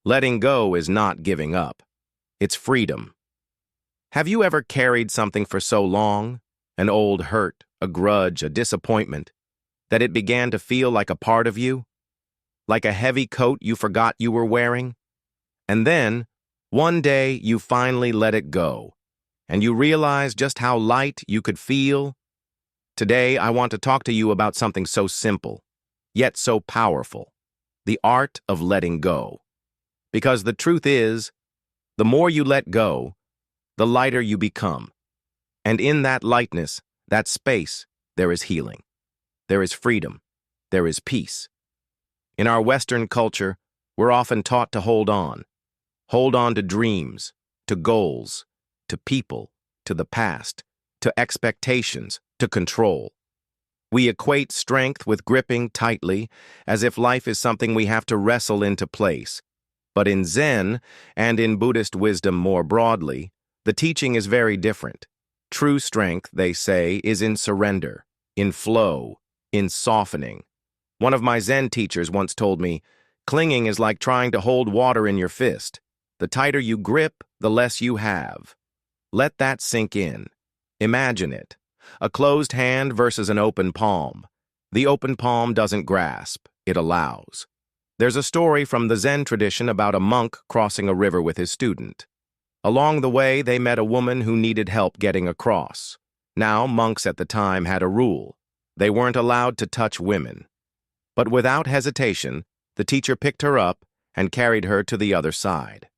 Letting go is not giving up. It's freedom. Have you ever carried something for so long, an old hurt, a grudge, a disappointment, that it began to feel like a part of you? Like a heavy coat you forgot you were wearing? And then, one day, you finally let it go, and you realize just how light you could feel. Today, I want to talk to you about something so simple, yet so powerful: the art of letting go. Because the truth is, the more you let go, the lighter you become. And in that lightness, that space, there is healing. There is freedom. There is peace. In our Western culture, we're often taught to hold on. Hold on to dreams, to goals, to people, to the past, to expectations, to control. We equate strength with gripping tightly, as if life is something we have to wrestle into place. But in Zen, and in Buddhist wisdom more broadly, the teaching is very different. True strength, they say, is in surrender, in flow, in softening. One of my Zen teachers once told me, clinging is like trying to hold water in your fist. The tighter you grip, the less you have. Let that sink in. Imagine it. A closed hand versus an open palm. The open palm doesn't grasp, it allows. There's a story from the Zen tradition about a monk crossing a river with his student. Along the way, they met a woman who needed help getting across. Now, monks at the time had a rule. They weren't allowed to touch women. But without hesitation, the teacher picked her up and carried her to the other side.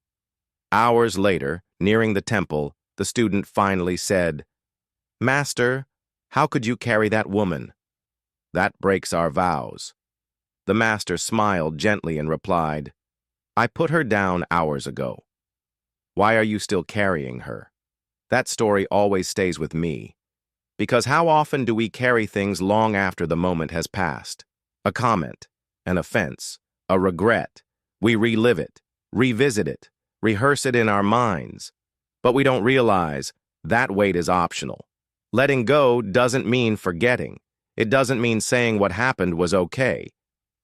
Hours later, nearing the temple, the student finally said, "Master, how could you carry that woman? That breaks our vows." The master smiled gently and replied, "I put her down hours ago. Why are you still carrying her?" That story always stays with me. Because how often do we carry things long after the moment has passed? A comment, an offense, a regret. We relive it, revisit it, rehearse it in our minds. But we don't realize that weight is optional. Letting go doesn't mean forgetting. It doesn't mean saying what happened was okay.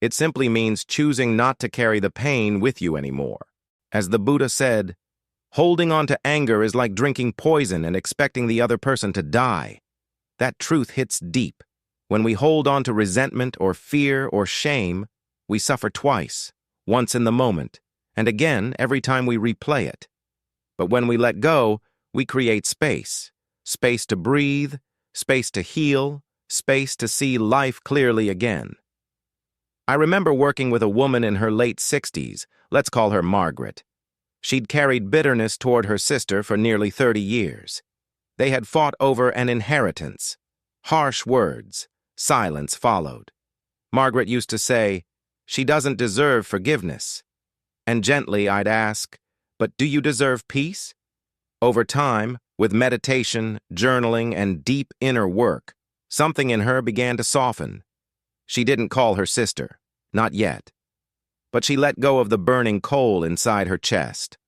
It simply means choosing not to carry the pain with you anymore. As the Buddha said, holding on to anger is like drinking poison and expecting the other person to die. That truth hits deep. When we hold on to resentment or fear or shame, we suffer twice, once in the moment, and again every time we replay it. But when we let go, we create space. Space to breathe, space to heal, space to see life clearly again. I remember working with a woman in her late 60s, let's call her Margaret. She'd carried bitterness toward her sister for nearly 30 years. They had fought over an inheritance. Harsh words, silence followed. Margaret used to say, "She doesn't deserve forgiveness." And gently I'd ask, "But do you deserve peace?" Over time, with meditation, journaling, and deep inner work, something in her began to soften. She didn't call her sister, not yet. But she let go of the burning coal inside her chest.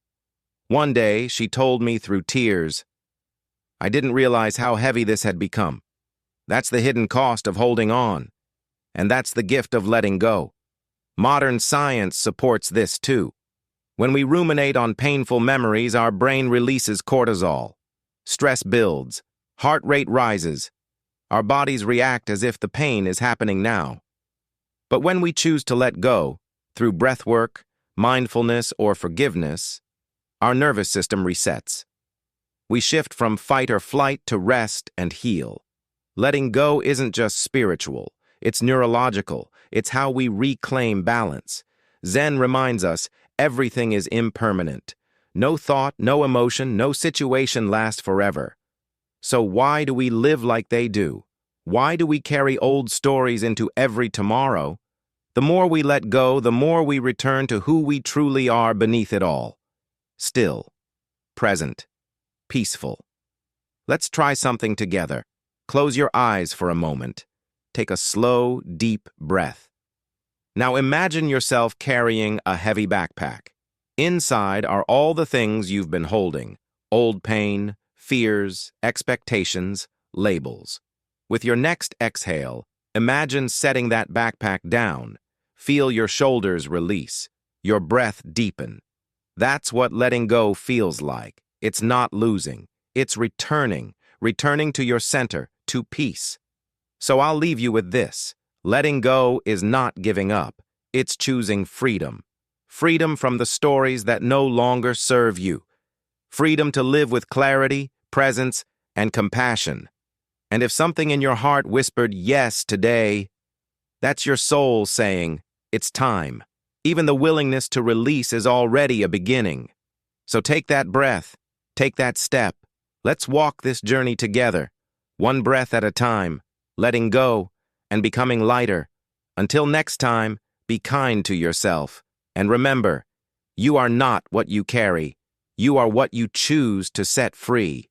One day, she told me through tears, "I didn't realize how heavy this had become. That's the hidden cost of holding on. And that's the gift of letting go." Modern science supports this too. When we ruminate on painful memories, our brain releases cortisol. Stress builds, heart rate rises. Our bodies react as if the pain is happening now. But when we choose to let go, through breathwork, mindfulness, or forgiveness, our nervous system resets. We shift from fight or flight to rest and heal. Letting go isn't just spiritual, it's neurological, it's how we reclaim balance. Zen reminds us everything is impermanent. No thought, no emotion, no situation lasts forever. So why do we live like they do? Why do we carry old stories into every tomorrow? The more we let go, the more we return to who we truly are beneath it all. Still, present, peaceful. Let's try something together. Close your eyes for a moment. Take a slow, deep breath. Now imagine yourself carrying a heavy backpack. Inside are all the things you've been holding: old pain, fears, expectations, labels. With your next exhale, imagine setting that backpack down. Feel your shoulders release. your breath deepen. That's what letting go feels like. It's not losing. It's returning to your center, to peace. So I'll leave you with this. Letting go is not giving up. It's choosing freedom. Freedom from the stories that no longer serve you. Freedom to live with clarity, presence, and compassion. And if something in your heart whispered yes today, that's your soul saying, it's time. Even the willingness to release is already a beginning. So take that breath, take that step. Let's walk this journey together, one breath at a time, letting go and becoming lighter. Until next time, be kind to yourself. And remember, you are not what you carry. You are what you choose to set free.